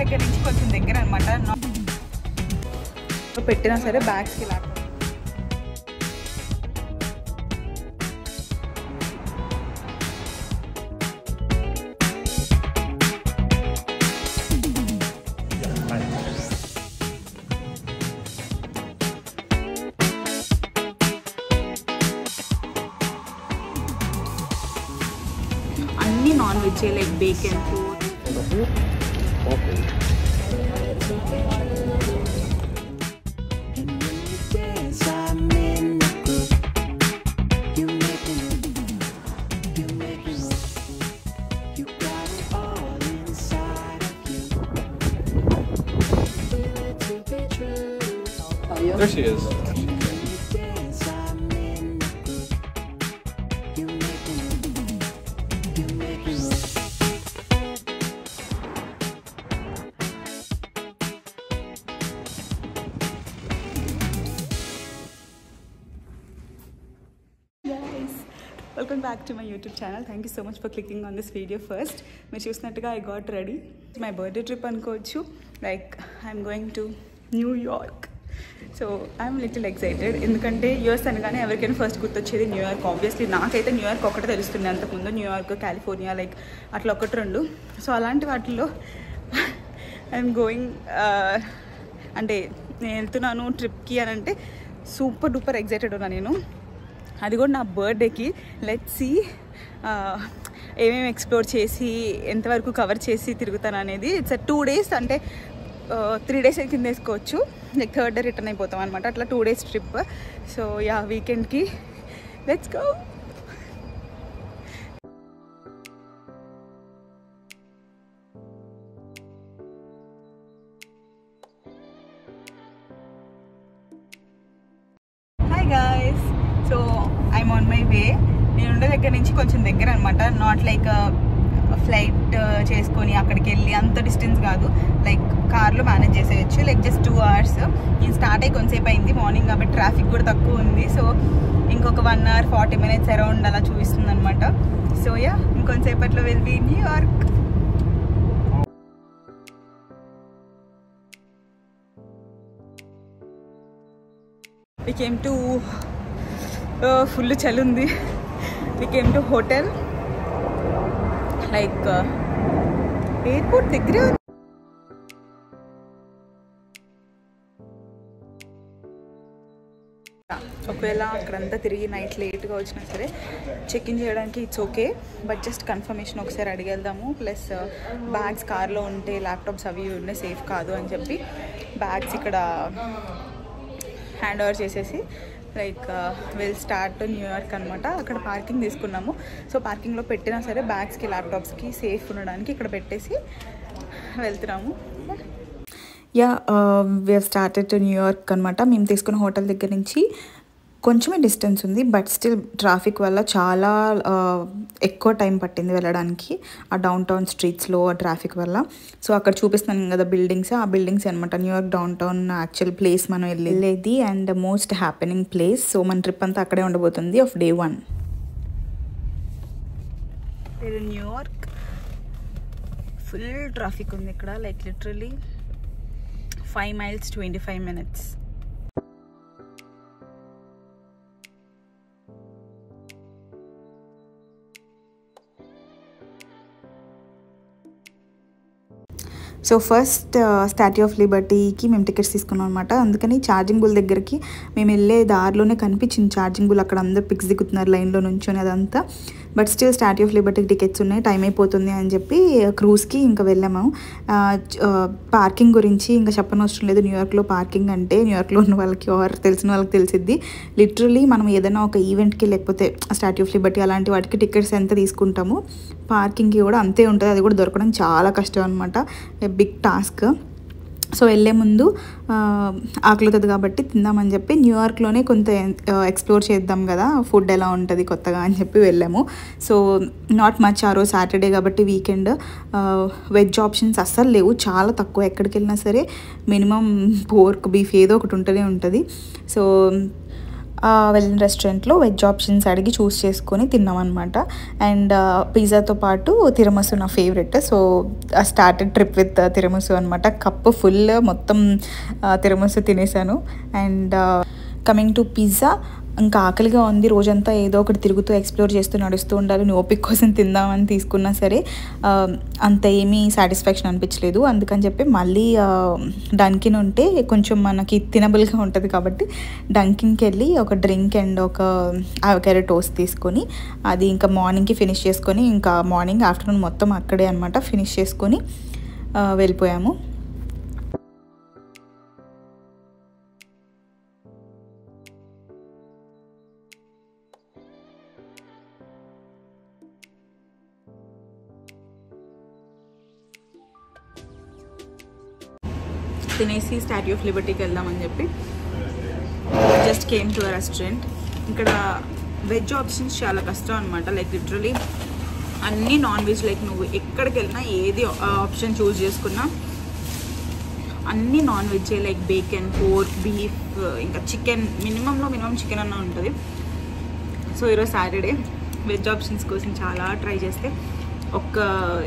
దగ్గర నుంచి కొంచెం దగ్గర అనమాట. పెట్టినా సరే బ్యాగ్స్కి ల్యాప్టాప్. అన్నీ non veg like bacon fruit. There she is. Welcome back to my YouTube channel. Thank you so much for clicking on this video first. మీరు చూసినట్టుగా I got ready. My birthday trip అనుకోవచ్చు. Like I'm going to New York. So I'm little excited. ఎందుకంటే US అనగానే ఎవరికైనా first గుర్తొచ్చేది New York. Obviously నాకైతే New York ఒకటే తెలుస్తుంది. అంతకుముందు న్యూయార్క్, కాలిఫోర్నియా లైక్ అట్లా ఒకటి రెండు. సో అలాంటి వాటిల్లో ఐఎమ్ గోయింగ్ అంటే నేను వెళ్తున్నాను ట్రిప్కి అని అంటే సూపర్ డూపర్ ఎక్సైటెడ్ ఉన్నా నేను. అది కూడా నా బర్త్డేకి. లెట్స్ సీ ఏమేమి ఎక్స్ప్లోర్ చేసి ఎంతవరకు కవర్ చేసి తిరుగుతాను అనేది. ఇట్స్ 2 days అంటే 3 days కింద వేసుకోవచ్చు. లైక్ 3rd day రిటర్న్ అయిపోతాం అనమాట. అట్లా 2 days ట్రిప్. సో యా వీకెండ్కి let's go. Hi guys. So I'm on my way. నేను ఉండే దగ్గర నుంచి కొంచెం దగ్గర అనమాట. నాట్ లైక్ ఫ్లైట్ చేసుకొని అక్కడికి వెళ్ళి అంత డిస్టెన్స్ కాదు. లైక్ కార్లో మేనేజ్ చేసేయచ్చు. Like just 2 hours. నేను స్టార్ట్ అయ్యి కొంతసేపు అయింది మార్నింగ్ కాబట్టి ట్రాఫిక్ కూడా తక్కువ ఉంది. సో ఇంకొక 1 hour 40 minutes అరౌండ్ అలా చూపిస్తుంది అనమాట. సో యా ఇంకొంతసేపట్లో will be New York. We came to full చలి ఉంది. We came to hotel. Like airport దగ్గరే. ఒకవేళ అక్కడంతా తిరిగి నైట్ లేట్గా వచ్చినా సరే చెక్ ఇన్ చేయడానికి it's okay. But just confirmation ఒకసారి అడిగేద్దాము. ప్లస్ బ్యాగ్స్ కార్లో ఉంటే ల్యాప్టాప్స్ అవి ఉన్నాయి సేఫ్ కాదు అని చెప్పి బ్యాగ్స్ ఇక్కడ హ్యాండ్ ఓవర్ చేసేసి లైక్ విల్ స్టార్ట్ న్యూయార్క్ అనమాట. అక్కడ పార్కింగ్ తీసుకున్నాము. సో పార్కింగ్లో పెట్టినా సరే బ్యాగ్స్కి ల్యాప్టాప్స్కి సేఫ్ ఉండడానికి ఇక్కడ పెట్టేసి వెళ్తున్నాము. Yeah we have started to New York అనమాట. మేము తీసుకున్న హోటల్ దగ్గర నుంచి కొంచెమే డిస్టెన్స్ ఉంది. బట్ స్టిల్ ట్రాఫిక్ వల్ల చాలా ఎక్కువ టైం పట్టింది వెళ్ళడానికి ఆ డౌన్ టౌన్ స్ట్రీట్స్లో ట్రాఫిక్ వల్ల. సో అక్కడ చూపిస్తున్నాను కదా బిల్డింగ్స్, ఆ బిల్డింగ్స్ అనమాట New York downtown actual place మనం వెళ్ళేది and most happening place. So మన ట్రిప్ అంతా అక్కడే ఉండబోతుంది of day 1. New York full traffic ఉంది ఇక్కడ. Like literally 5 miles 25 minutes. So first Statue of లిబర్టీకి మేము టికెట్స్ తీసుకున్నాం అనమాట. అందుకని ఛార్జింగ్ బుల్ దగ్గరికి మేము వెళ్ళే దారిలోనే కనిపించింది ఛార్జింగ్ బుల్. అక్కడ అందరూ పిక్స్ దిగుతున్నారు లైన్లో నుంచొని అదంతా. బట్ స్టిల్ స్టాట్యూ ఆఫ్ లిబర్టీకి టికెట్స్ ఉన్నాయి, టైం అయిపోతుంది అని చెప్పి క్రూజ్కి ఇంకా వెళ్ళాము. పార్కింగ్ గురించి ఇంకా చెప్పనవసరం లేదు. న్యూయార్క్లో పార్కింగ్ అంటే న్యూయార్క్లో ఉన్న వాళ్ళకి ఆర్ తెలిసిన వాళ్ళకి తెలిసిద్ది. లిటరలీ మనం ఏదైనా ఒక ఈవెంట్కి లేకపోతే స్టాట్యూ ఆఫ్ లిబర్టీ అలాంటి వాటికి టికెట్స్ ఎంత తీసుకుంటామో పార్కింగ్కి కూడా అంతే ఉంటుంది. అది కూడా దొరకడం చాలా కష్టం అనమాట, బిగ్ టాస్క్. సో వెళ్ళే ముందు ఆకలితుంది కాబట్టి తిందామని చెప్పి న్యూయార్క్లోనే కొంత ఎక్స్ప్లోర్ చేద్దాం కదా ఫుడ్ ఎలా ఉంటుంది కొత్తగా అని చెప్పి వెళ్ళాము. So not much. ఆ రోజు సాటర్డే కాబట్టి వీకెండ్, వెజ్ ఆప్షన్స్ అస్సలు లేవు, చాలా తక్కువ. ఎక్కడికి వెళ్ళినా సరే మినిమం పోర్క్ బీఫ్ ఏదో ఒకటి ఉంటూనే ఉంటుంది. సో వెళ్ళిన రెస్టారెంట్లో వెజ్ ఆప్షన్స్ అడిగి చూస్ చేసుకొని తిన్నాం అనమాట. అండ్ పిజ్జాతో పాటు తిరమసు నా favourite. So started trip with tiramisu అనమాట. కప్పు ఫుల్ మొత్తం తిరమసు తినేసాను. అండ్ కమింగ్ టు పిజ్జా, ఇంకా ఆకలిగా ఉంది, రోజంతా ఏదో ఒకటి తిరుగుతూ ఎక్స్ప్లోర్ చేస్తూ నడుస్తూ ఉండాలి, ఓపిక కోసం తిందామని తీసుకున్నా సరే అంత ఏమీ సాటిస్ఫాక్షన్ అనిపించలేదు. అందుకని చెప్పి మళ్ళీ డంకిన్ ఉంటే కొంచెం మనకి తినబుల్గా ఉంటుంది కాబట్టి డంకిన్కి వెళ్ళి ఒక డ్రింక్ అండ్ ఒక ఆవకాయ టోస్ట్ తీసుకొని అది ఇంకా మార్నింగ్కి ఫినిష్ చేసుకొని, ఇంకా మార్నింగ్ ఆఫ్టర్నూన్ మొత్తం అక్కడే అనమాట ఫినిష్ చేసుకొని వెళ్ళిపోయాము. తినేసి స్టాట్యూ ఆఫ్ లిబర్టీకి వెళ్దామని చెప్పి just came to a restaurant. ఇక్కడ వెజ్ ఆప్షన్స్ చాలా కష్టం అనమాట. లైక్ లిటరలీ అన్నీ నాన్ వెజ్. లైక్ నువ్వు ఎక్కడికి వెళ్ళినా ఏది ఆప్షన్ చూస్ చేసుకున్నా అన్నీ non veg. Like bacon, pork, beef, ఇంకా చికెన్, మినిమం చికెన్ అన్న ఉంటుంది. సో ఈరోజు సాటర్డే వెజ్ ఆప్షన్స్ కోసం చాలా ట్రై చేస్తే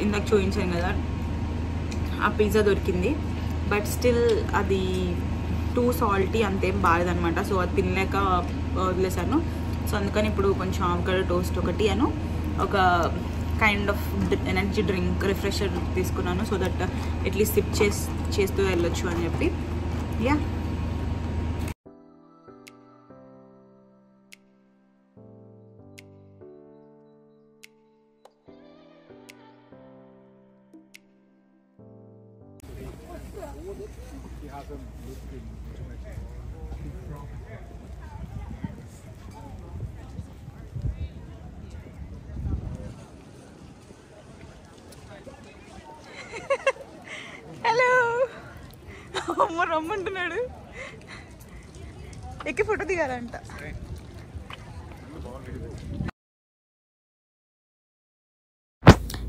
ఇందాక చూపించాను కదా ఆ పిజ్జా దొరికింది. బట్ స్టిల్ అది టూ సాల్టీ, అంతేం బాలేదనమాట. సో అది తినలేక వదిలేసాను. సో అందుకని ఇప్పుడు కొంచెం ఆవకాడో టోస్ట్ ఒకటి అను ఒక kind of energy drink refresher తీసుకున్నాను. సో దట్ అట్లీస్ట్ సిప్ చేస్తూ వెళ్ళొచ్చు అని చెప్పి. యా, హలో అమ్మ రమ్మంటున్నాడు, ఎక్కి ఫోటో దిగాలంట.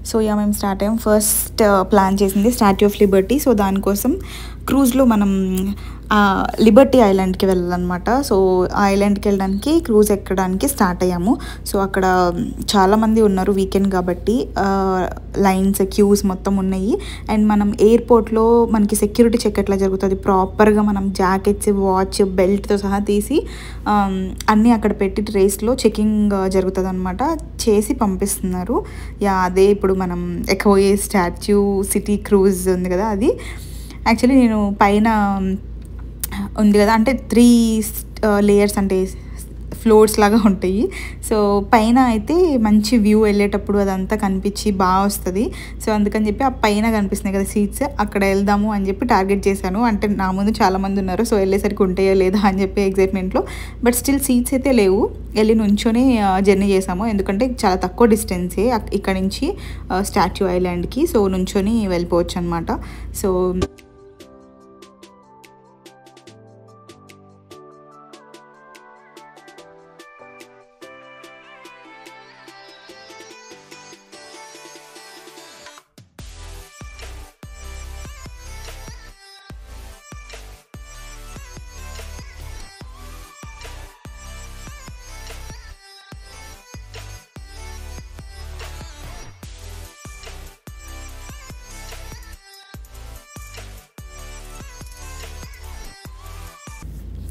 సో యా, మేము స్టార్ట్ అయ్యాం. ఫస్ట్ ప్లాన్ చేసింది స్టాట్యూ ఆఫ్ లిబర్టీ. సో దానికోసం క్రూజ్లో మనం లిబర్టీ ఐలాండ్కి వెళ్ళాలన్నమాట. సో ఆ ఐలాండ్కి వెళ్ళడానికి క్రూజ్ ఎక్కడానికి స్టార్ట్ అయ్యాము. సో అక్కడ చాలామంది ఉన్నారు, వీకెండ్ కాబట్టి లైన్స్, క్యూస్ మొత్తం ఉన్నాయి. అండ్ మనం ఎయిర్పోర్ట్లో మనకి సెక్యూరిటీ చెక్ ఎట్లా జరుగుతుంది, ప్రాపర్గా మనం జాకెట్స్, వాచ్, బెల్ట్తో సహా తీసి అన్నీ అక్కడ పెట్టి ట్రేస్లో చెకింగ్ జరుగుతుంది అనమాట. చేసి పంపిస్తున్నారు. యా, అదే ఇప్పుడు మనం ఎక్కబోయే స్టాట్యూ సిటీ క్రూజ్ ఉంది కదా అది. యాక్చువల్లీ నేను పైన ఉంది కదా, అంటే 3 లేయర్స్ అంటే ఫ్లోర్స్ లాగా ఉంటాయి. సో పైన అయితే మంచి వ్యూ వెళ్ళేటప్పుడు అదంతా కనిపించి బాగా వస్తుంది. సో అందుకని చెప్పి ఆ పైన కనిపిస్తున్నాయి కదా సీట్స్, అక్కడ వెళ్దాము అని చెప్పి టార్గెట్ చేశాను. అంటే నా ముందు చాలామంది ఉన్నారు, సో వెళ్ళేసరికి ఉంటాయో లేదా అని చెప్పి ఎగ్జైట్మెంట్లో. బట్ స్టిల్ సీట్స్ అయితే లేవు. వెళ్ళి నుంచొని జర్నీ చేసాము, ఎందుకంటే చాలా తక్కువ డిస్టెన్సే ఇక్కడ నుంచి స్టాట్యూ ఐలాండ్కి. సో నుంచొని వెళ్ళిపోవచ్చు అనమాట. సో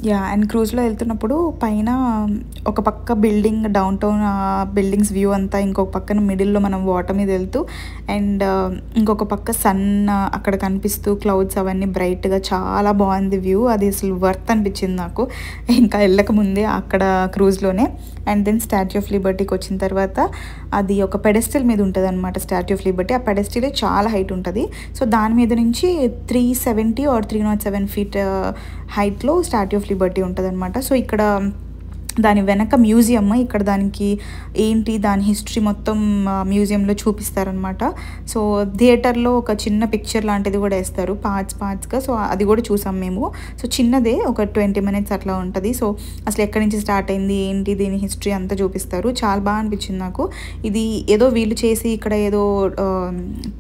యా, అండ్ క్రూజ్లో వెళ్తున్నప్పుడు పైన ఒక పక్క building, down town buildings view అంతా, ఇంకొక పక్కన మిడిల్లో మనం వాటర్ మీద వెళ్తూ, అండ్ ఇంకొక పక్క సన్ అక్కడ కనిపిస్తూ, క్లౌడ్స్ అవన్నీ బ్రైట్గా, చాలా బాగుంది వ్యూ. అది అసలు వర్త్ అనిపించింది నాకు ఇంకా వెళ్ళక ముందే అక్కడ క్రూజ్లోనే. అండ్ దెన్ స్టాట్యూ ఆఫ్ లిబర్టీకి వచ్చిన తర్వాత అది ఒక పెడెస్టల్ మీద ఉంటుంది అనమాట స్టాట్యూ ఆఫ్ లిబర్టీ. ఆ పెడెస్టల్ చాలా హైట్ ఉంటుంది. సో దాని మీద నుంచి 370 or 307 feet హైట్లో స్టాట్యూ ఆఫ్ లిబర్టీ ఉంటుంది అనమాట. సో ఇక్కడ దాని వెనక మ్యూజియం, ఇక్కడ దానికి ఏంటి దాని హిస్టరీ మొత్తం మ్యూజియంలో చూపిస్తారనమాట. సో థియేటర్లో ఒక చిన్న పిక్చర్ లాంటిది కూడా వేస్తారు పార్ట్స్గా. సో అది కూడా చూసాం మేము. సో చిన్నదే, ఒక 20 minutes అట్లా ఉంటుంది. సో అసలు ఎక్కడి నుంచి స్టార్ట్ అయింది ఏంటి దీని హిస్టరీ అంతా చూపిస్తారు. చాలా బాగా అనిపించింది నాకు. ఇది ఏదో వీళ్ళు చేసి ఇక్కడ ఏదో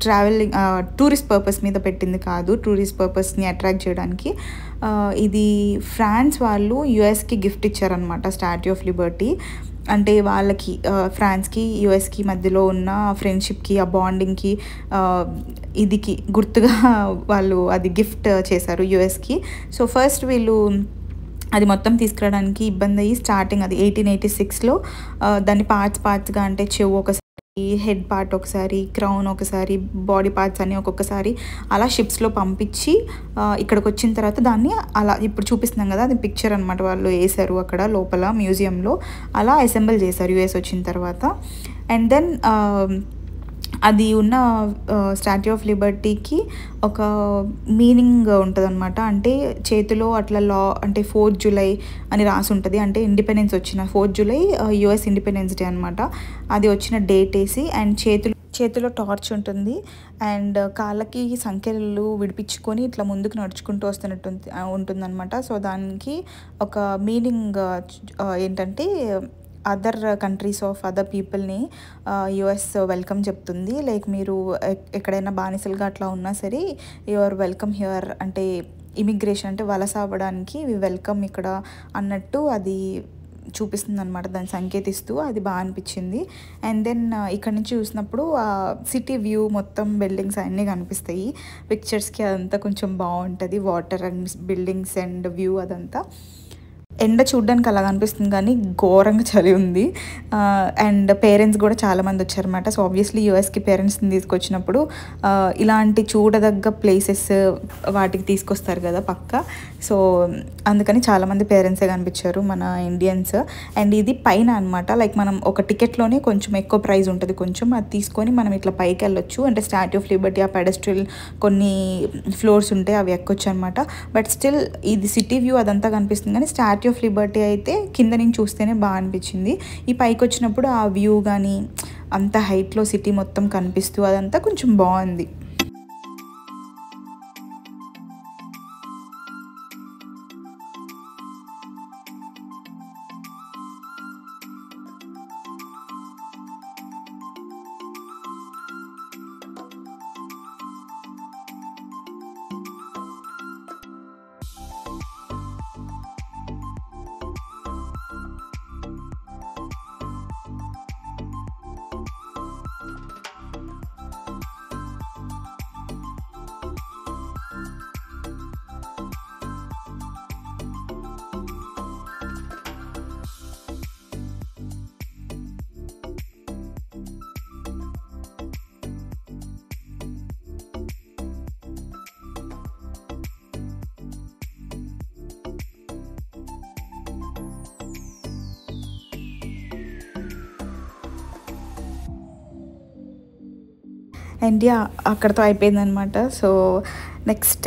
ట్రావెలింగ్ టూరిస్ట్ పర్పస్ మీద పెట్టింది కాదు, టూరిస్ట్ పర్పస్ని అట్రాక్ట్ చేయడానికి. ఇది ఫ్రాన్స్ వాళ్ళు యుఎస్కి గిఫ్ట్ ఇచ్చారనమాట స్టాట్యూ ఆఫ్ లిబర్టీ. అంటే వాళ్ళకి ఫ్రాన్స్కి యుఎస్కి మధ్యలో ఉన్న ఫ్రెండ్షిప్కి, ఆ బాండింగ్కి, ఇదికి గుర్తుగా వాళ్ళు అది గిఫ్ట్ చేశారు యుఎస్కి. సో ఫస్ట్ వీళ్ళు అది మొత్తం తీసుకురావడానికి ఇబ్బంది అయ్యి స్టార్టింగ్ అది 1886లో దాన్ని పార్ట్స్గా, అంటే చెవు ఒకసారి, హెడ్ పార్ట్ ఒకసారి, క్రౌన్ ఒకసారి, బాడీ పార్ట్స్ అన్నీ ఒక్కొక్కసారి అలా షిప్స్లో పంపించి ఇక్కడికి వచ్చిన తర్వాత దాన్ని అలా ఇప్పుడు చూపిస్తున్నాం కదా, అది పిక్చర్ అనమాట, వాళ్ళు వేశారు అక్కడ లోపల మ్యూజియంలో. అలా అసెంబుల్ చేశారు యుఎస్ వచ్చిన తర్వాత. అండ్ దెన్ అది ఉన్న స్టాట్యూ ఆఫ్ లిబర్టీకి ఒక మీనింగ్ ఉంటుందన్నమాట. అంటే చేతిలో అట్లా అంటే 4th జూలై అని రాసి ఉంటుంది. అంటే ఇండిపెండెన్స్ వచ్చిన 4th July US independence day అనమాట. అది వచ్చిన డేట్ వేసి, అండ్ చేతిలో టార్చ్ ఉంటుంది, అండ్ కాళ్ళకి సంఖ్యలు విడిపించుకొని ఇట్లా ముందుకు నడుచుకుంటూ వస్తున్నట్టు ఉంటుందన్నమాట. సో దానికి ఒక మీనింగ్ ఏంటంటే అదర్ కంట్రీస్ ఆఫ్ అదర్ పీపుల్ని యుఎస్ వెల్కమ్ చెప్తుంది. లైక్ మీరు ఎక్కడైనా బానిసలుగా అట్లా ఉన్నా సరే, యువర్ వెల్కమ్ హియర్, అంటే ఇమిగ్రేషన్ అంటే వలస అవ్వడానికి వెల్కమ్ ఇక్కడ అన్నట్టు అది చూపిస్తుంది అనమాట, దాన్ని సంకేతిస్తూ. అది బాగా అనిపించింది. అండ్ దెన్ ఇక్కడ నుంచి చూసినప్పుడు సిటీ వ్యూ మొత్తం బిల్డింగ్స్ అన్నీ కనిపిస్తాయి పిక్చర్స్కి. అదంతా కొంచెం బాగుంటుంది, water and buildings and view అదంతా. ఎండ చూడడానికి అలా కనిపిస్తుంది కానీ ఘోరంగా చలి ఉంది. అండ్ పేరెంట్స్ కూడా చాలామంది వచ్చారన్నమాట. సో ఆబ్వియస్లీ యూఎస్కి పేరెంట్స్ని తీసుకొచ్చినప్పుడు ఇలాంటి చూడదగ్గ ప్లేసెస్ వాటికి తీసుకొస్తారు కదా పక్క. సో అందుకని చాలామంది పేరెంట్సే కనిపించారు, మన ఇండియన్స్. అండ్ ఇది పైన అనమాట, లైక్ మనం ఒక టికెట్లోనే కొంచెం ఎక్కువ ప్రైస్ ఉంటుంది, కొంచెం అది తీసుకొని మనం ఇట్లా పైకి వెళ్ళొచ్చు. అంటే స్టాట్యూ ఆఫ్ లిబర్టీ ఆ పెడెస్ట్రియల్ కొన్ని ఫ్లోర్స్ ఉంటాయి, అవి ఎక్కొచ్చు అనమాట. బట్ స్టిల్ ఇది సిటీ వ్యూ అదంతా కనిపిస్తుంది కానీ స్టాట్యూ ఆఫ్ లిబర్టీ అయితే కింద నుంచి చూస్తేనే బాగా అనిపించింది. ఈ పైకి వచ్చినప్పుడు ఆ వ్యూ కానీ అంత హైట్లో సిటీ మొత్తం కనిపిస్తూ అదంతా కొంచెం బాగుంది. అండ్ యా అక్కడితో అయిపోయిందనమాట. సో నెక్స్ట్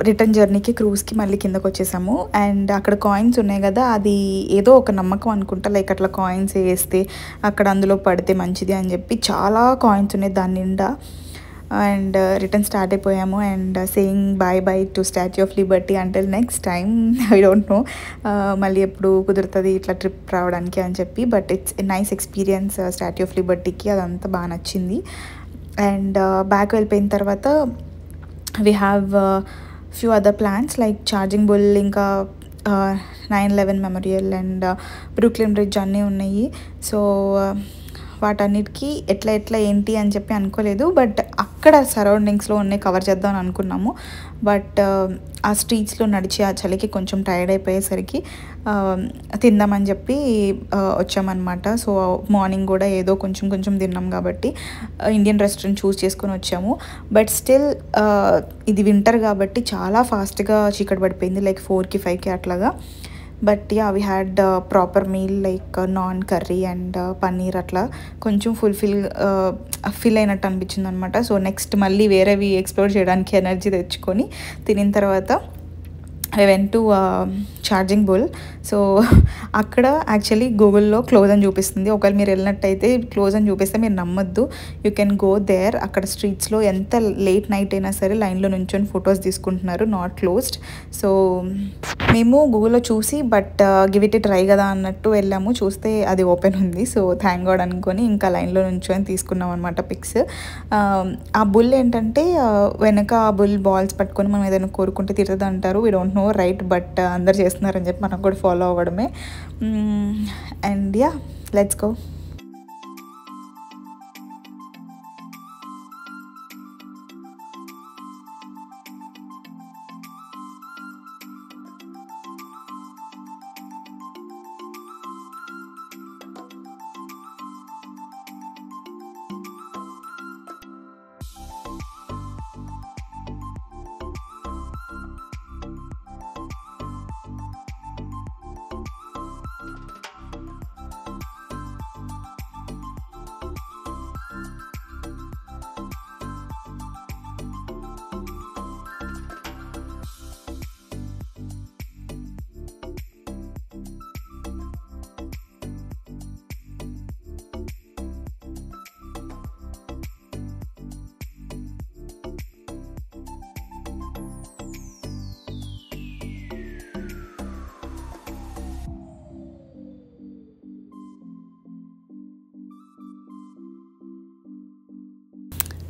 రిటర్న్ జర్నీకి క్రూజ్కి మళ్ళీ కిందకు వచ్చేసాము. అండ్ అక్కడ కాయిన్స్ ఉన్నాయి కదా, అది ఏదో ఒక నమ్మకం అనుకుంటా, లైక్ అట్లా కాయిన్స్ వేస్తే అక్కడ అందులో పడితే మంచిది అని చెప్పి చాలా కాయిన్స్ ఉన్నాయి దాని నిండా. అండ్ రిటర్న్ స్టార్ట్ అయిపోయాము. And saying bye bye to Statue of Liberty until next time. I don't know మళ్ళీ ఎప్పుడు కుదురుతుంది ఇట్లా ట్రిప్ రావడానికి అని చెప్పి. But it's nice experience Statue of లిబర్టీకి, అదంతా బాగా నచ్చింది. అండ్ బ్యాక్ వెళ్ళిపోయిన తర్వాత we have few other plans like Charging Bull, ఇంకా 9/11 మెమోరియల్ అండ్ బ్రూక్లిన్ బ్రిడ్జ్ అన్నీ ఉన్నాయి. సో వాటన్నిటికీ ఎట్లా ఏంటి అని చెప్పి అనుకోలేదు. బట్ అక్కడ సరౌండింగ్స్లో ఉన్నాయి కవర్ చేద్దామని అనుకున్నాము. బట్ ఆ స్ట్రీట్స్లో నడిచి ఆ చలికి కొంచెం టైర్డ్ అయిపోయేసరికి తిందామని చెప్పి వచ్చామన్నమాట. సో మార్నింగ్ కూడా ఏదో కొంచెం తిన్నాం కాబట్టి ఇండియన్ రెస్టారెంట్ చూస్ చేసుకొని వచ్చాము. బట్ స్టిల్ ఇది వింటర్ కాబట్టి చాలా ఫాస్ట్గా చీకటి పడిపోయింది, లైక్ 4కి 5కి అట్లాగా. But yeah we had proper meal like non curry and paneer, అట్లా కొంచెం ఫిల్ అయినట్టు అనిపించింది అనమాట. సో నెక్స్ట్ మళ్ళీ వేరేవి ఎక్స్ప్లోర్ చేయడానికి ఎనర్జీ తెచ్చుకొని తినిన తర్వాత I went to charging bull. So అక్కడ యాక్చువల్లీ గూగుల్లో క్లోజ్ అని చూపిస్తుంది. ఒకవేళ మీరు వెళ్ళినట్టయితే క్లోజ్ అని చూపిస్తే మీరు నమ్మొద్దు, యూ కెన్ గో దేర్. అక్కడ స్ట్రీట్స్లో ఎంత లేట్ నైట్ అయినా సరే లైన్లో నుంచొని ఫొటోస్ తీసుకుంటున్నారు, నాట్ క్లోజ్డ్. సో మేము గూగుల్లో చూసి బట్ గివ్ ఇట్ ట్రై కదా అన్నట్టు వెళ్ళాము, చూస్తే అది ఓపెన్ ఉంది. సో థ్యాంక్ గాడ్ అనుకొని ఇంకా లైన్లో నుంచొని తీసుకున్నాం అనమాట పిక్స్. ఆ బుల్ ఏంటంటే వెనక ఆ బుల్ బాల్స్ పట్టుకొని మనం ఏదైనా కోరుకుంటే తిరుగుతుంది అంటారు, we don't know no right, but అందరు చేస్తున్నారని చెప్పి మనం కూడా ఫాలో అవ్వడమే. And yeah, let's go.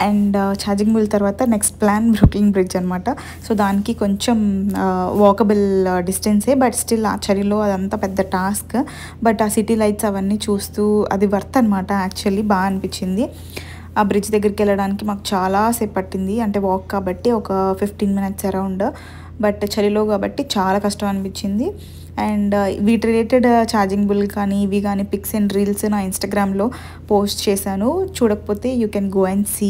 And charging bull తర్వాత నెక్స్ట్ ప్లాన్ బ్రూక్లిన్ బ్రిడ్జ్ అనమాట. సో దానికి కొంచెం వాకబుల్ డిస్టెన్సే, బట్ స్టిల్ ఆ చలిలో అదంతా పెద్ద టాస్క్. బట్ ఆ సిటీ లైట్స్ అవన్నీ చూస్తూ అది వర్త్ అనమాట. యాక్చువల్లీ బాగా అనిపించింది. ఆ బ్రిడ్జ్ దగ్గరికి వెళ్ళడానికి మాకు చాలాసేపు పట్టింది, అంటే వాక్ కాబట్టి ఒక 15 minutes అరౌండ్. బట్ చలిలో కాబట్టి చాలా కష్టం అనిపించింది. అండ్ వీటి రిలేటెడ్ ఛార్జింగ్ బుల్ కానీ ఇవి కానీ పిక్స్ అండ్ రీల్స్ నా ఇన్స్టాగ్రామ్లో పోస్ట్ చేశాను. చూడకపోతే you can go and see.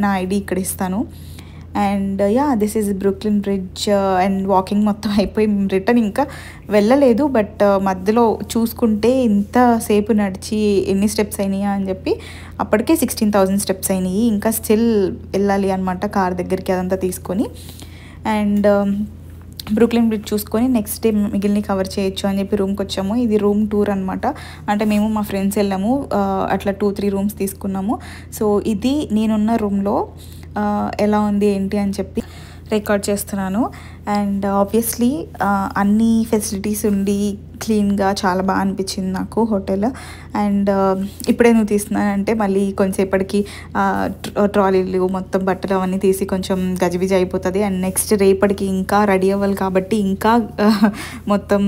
నా ఐడి ఇక్కడ ఇస్తాను. And yeah, this is Brooklyn Bridge. And walking మొత్తం అయిపోయి రిటర్న్ ఇంకా వెళ్ళలేదు. బట్ మధ్యలో చూసుకుంటే ఇంతసేపు నడిచి ఎన్ని స్టెప్స్ అయినాయా అని చెప్పి అప్పటికే 16,000 స్టెప్స్ అయినాయి. ఇంకా స్టిల్ వెళ్ళాలి అనమాట కార్ దగ్గరికి అదంతా తీసుకొని. అండ్ బ్రూక్లిన్ బ్రిడ్జ్ చూసుకొని నెక్స్ట్ డే మిగిలిన కవర్ చేయొచ్చు అని చెప్పి రూమ్కి వచ్చాము. ఇది రూమ్ టూర్ అనమాట. అంటే మేము మా ఫ్రెండ్స్ వెళ్ళాము, అట్లా 2-3 రూమ్స్ తీసుకున్నాము. సో ఇది నేనున్న రూమ్లో ఎలా ఉంది ఏంటి అని చెప్పి రికార్డ్ చేస్తున్నాను. అండ్ ఆబ్వియస్లీ అన్ని ఫెసిలిటీస్ ఉండి క్లీన్గా చాలా బాగా అనిపించింది నాకు హోటల్. అండ్ ఇప్పుడే నువ్వు తీస్తున్నానంటే మళ్ళీ కొంచెంసేపటికి ట్రాలీలు మొత్తం బట్టలు అవన్నీ తీసి కొంచెం గజిబిజి అయిపోతుంది. అండ్ నెక్స్ట్ రేపటికి ఇంకా రెడీ అవ్వాలి కాబట్టి ఇంకా మొత్తం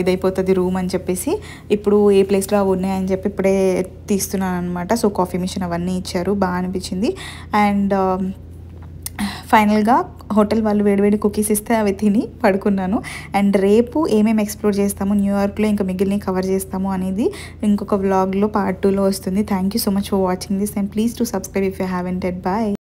ఇదైపోతుంది రూమ్ అని చెప్పేసి ఇప్పుడు ఏ ప్లేస్లో అవి ఉన్నాయని చెప్పి ఇప్పుడే తీస్తున్నాను అనమాట. సో కాఫీ మిషన్ అవన్నీ ఇచ్చారు, బాగా అనిపించింది. అండ్ ఫైనల్గా హోటల్ వాళ్ళు వేడివేడి కుకీస్ ఇస్తే అవి తిని పడుకున్నాను. అండ్ రేపు ఏమేమి ఎక్స్ప్లోర్ చేస్తాము న్యూయార్క్లో, ఇంకా మిగిలిన కవర్ చేస్తాము అనేది ఇంకొక వ్లాగ్లో పార్ట్ 2లో వస్తుంది. Thank you so much for watching this and please to subscribe if you haven't. Bye.